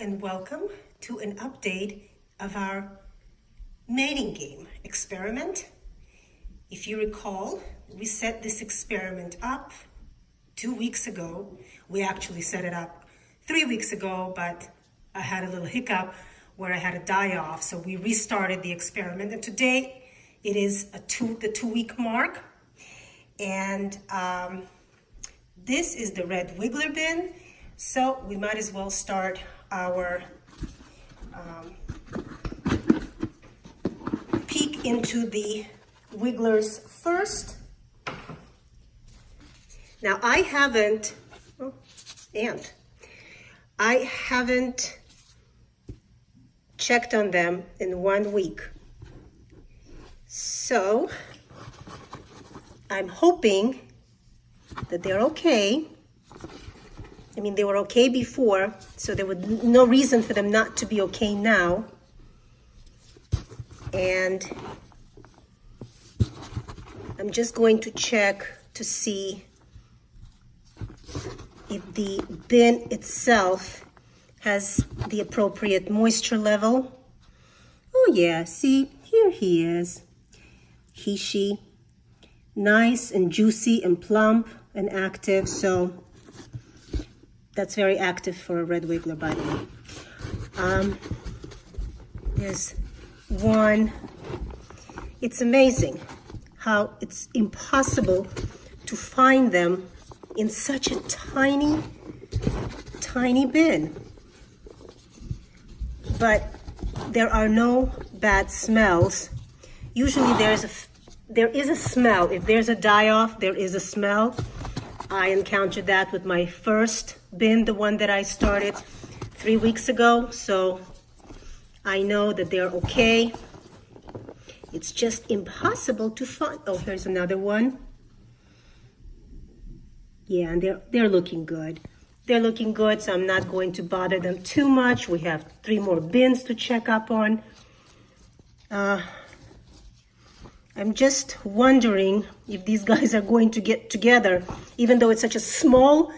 and welcome to an update of our mating game experiment. If you recall, we set this experiment up 2 weeks ago. We actually set it up 3 weeks ago, but I had a little hiccup where I had to die off, so we restarted the experiment. And today it is the 2-week mark, and this is the red wiggler bin. So we might as well start our peek into the wigglers first. Now I haven't checked on them in 1 week. So I'm hoping that they're okay. I mean, they were okay before, so there was no reason for them not to be okay now. And I'm just going to check to see if the bin itself has the appropriate moisture level. Oh yeah, see, here he is. She. Nice and juicy and plump and active, so that's very active for a red wiggler, by the way. There's one. It's amazing how it's impossible to find them in such a tiny bin. But there are no bad smells. Usually there is a smell. If there's a die-off, there is a smell. I encountered that with my first bin, the one that I started 3 weeks ago, so I know that they're okay. It's just impossible to find. Oh, here's another one. Yeah, and they're looking good. They're looking good, so I'm not going to bother them too much. We have 3 more bins to check up on. I'm just wondering if these guys are going to get together, even though it's such a small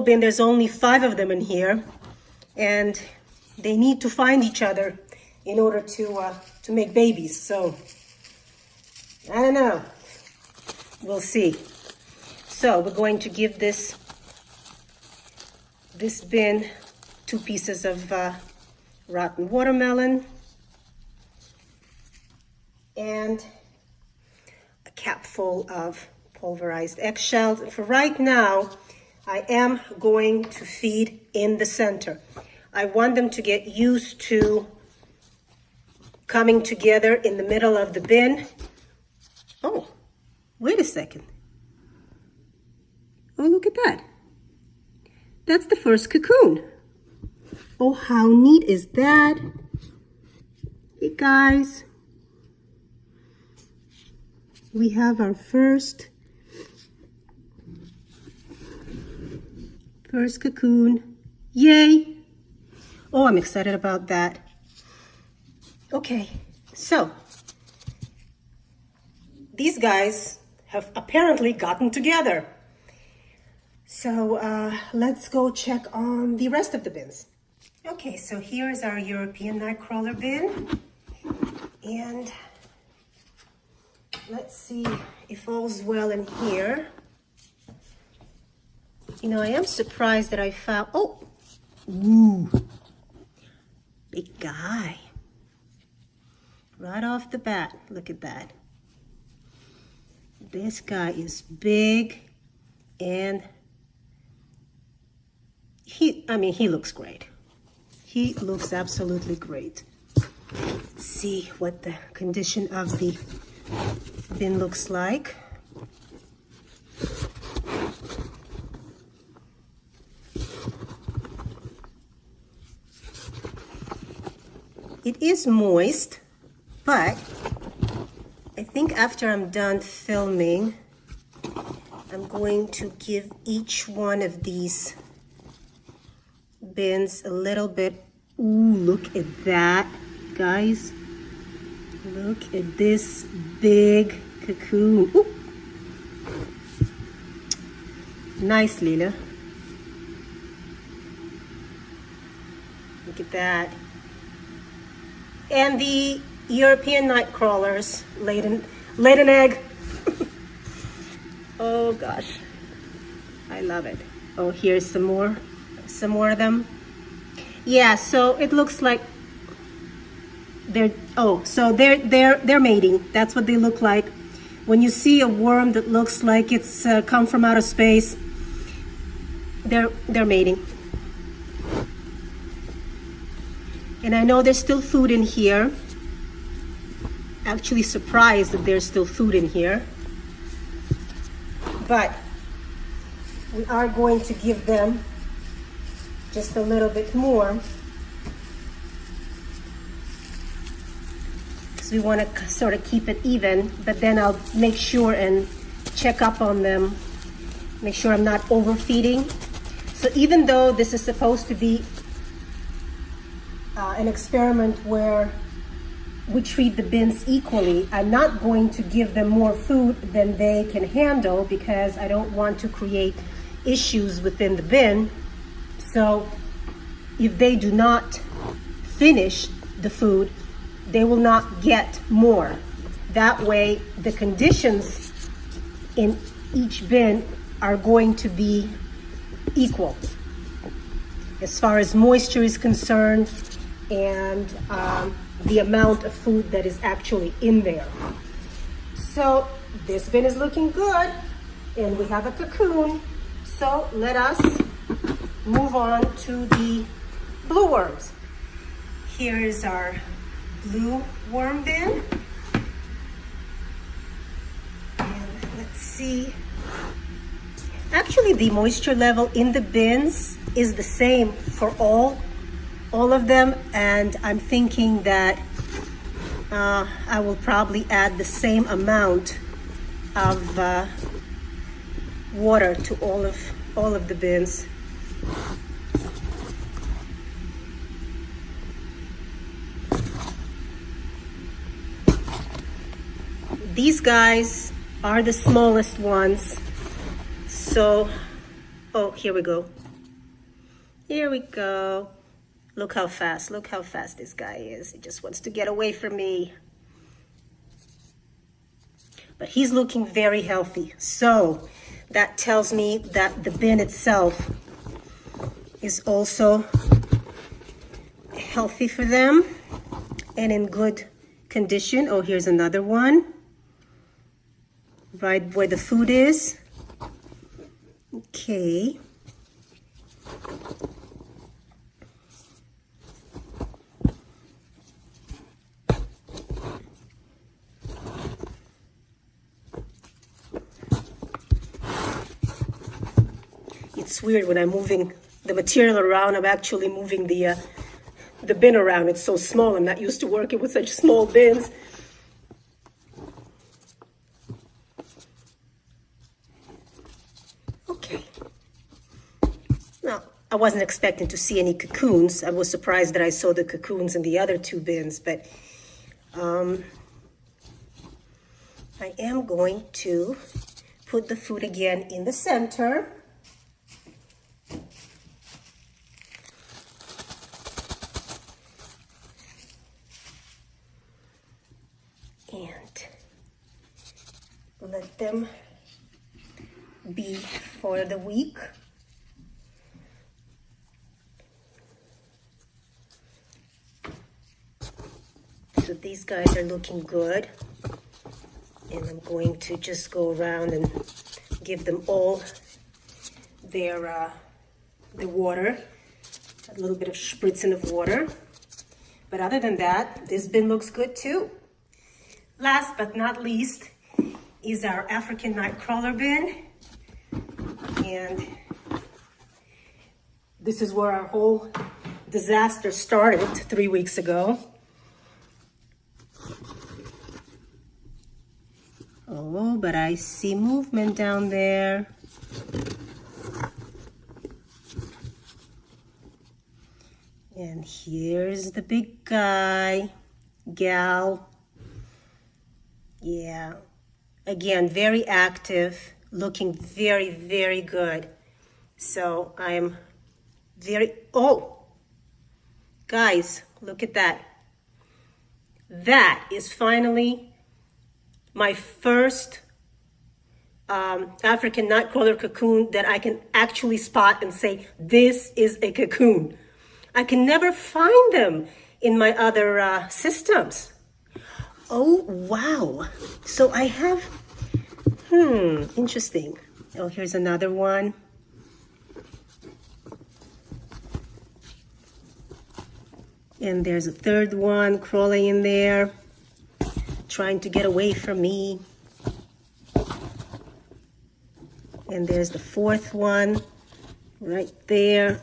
bin. There's only 5 of them in here, and they need to find each other in order to make babies. So I don't know. We'll see. So we're going to give this bin 2 pieces of rotten watermelon and a cap full of pulverized eggshells. For right now, I am going to feed in the center. I want them to get used to coming together in the middle of the bin. Oh, wait a second. Oh, look at that. That's the first cocoon. Oh, how neat is that? Hey, guys. We have our first cocoon. Yay! Oh, I'm excited about that. Okay, so these guys have apparently gotten together. So let's go check on the rest of the bins. Okay, so here's our European nightcrawler bin. And let's see if all's well in here. You know, I am surprised that I found, ooh, big guy. Right off the bat, look at that. This guy is big, and he looks great. He looks absolutely great. Let's see what the condition of the bin looks like. It is moist, but I think after I'm done filming, I'm going to give each one of these bins a little bit. Ooh, look at that, guys. Look at this big cocoon. Ooh. Nice, Lila. Look at that. And the European nightcrawlers laid an egg. Oh gosh, I love it. Oh, here's some more of them. Yeah, so it looks like they're mating. That's what they look like. When you see a worm that looks like it's come from outer space, they're mating. And I know there's still food in here. Actually surprised that there's still food in here. But we are going to give them just a little bit more. Because we want to sort of keep it even, but then I'll make sure and check up on them. Make sure I'm not overfeeding. So even though this is supposed to be an experiment where we treat the bins equally, I'm not going to give them more food than they can handle because I don't want to create issues within the bin. So if they do not finish the food, they will not get more. That way the conditions in each bin are going to be equal as far as moisture is concerned and the amount of food that is actually in there. So this bin is looking good and we have a cocoon. So let us move on to the blue worms. Here is our blue worm bin. And let's see. Actually, the moisture level in the bins is the same for all of them, and I'm thinking that I will probably add the same amount of water to all of the bins. These guys are the smallest ones. So, oh, here we go. Here we go. Look how fast this guy is. He just wants to get away from me. But he's looking very healthy. So that tells me that the bin itself is also healthy for them and in good condition. Oh, here's another one. Right where the food is. Okay. It's weird when I'm moving the material around, I'm actually moving the bin around. It's so small. I'm not used to working with such small bins. Okay. Now, I wasn't expecting to see any cocoons. I was surprised that I saw the cocoons in the other two bins, but I am going to put the food again in the center. And let them be for the week. So these guys are looking good. And I'm going to just go around and give them all their the water, a little bit of spritzing of water. But other than that, this bin looks good too. Last but not least is our African nightcrawler bin. And this is where our whole disaster started 3 weeks ago. Oh, but I see movement down there. And here's the big guy, gal. Yeah, again, very active, looking very, very good. So I'm very, oh, Guys, look at that. That is finally my first African nightcrawler cocoon that I can actually spot and say, this is a cocoon. I can never find them in my other systems. Oh, wow. So I have, interesting. Oh, here's another one. And there's a third one crawling in there, trying to get away from me. And there's the fourth one right there.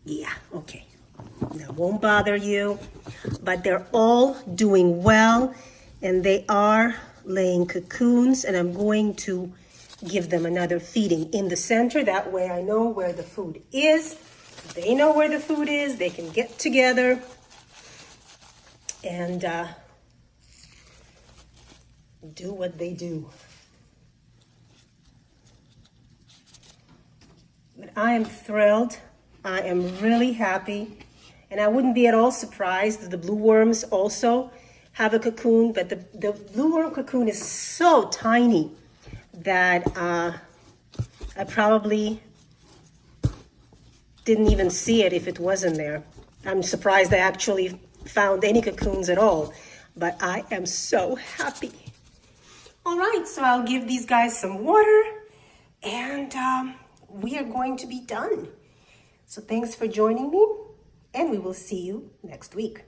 Yeah, okay. That won't bother you, but they're all doing well, and they are laying cocoons, and I'm going to give them another feeding in the center. That way I know where the food is. They know where the food is. They can get together and do what they do. But I am thrilled. I am really happy. And I wouldn't be at all surprised that the blue worms also have a cocoon, but the blue worm cocoon is so tiny that I probably didn't even see it if it wasn't there. I'm surprised I actually found any cocoons at all, but I am so happy. All right, so I'll give these guys some water and we are going to be done. So thanks for joining me, and we will see you next week.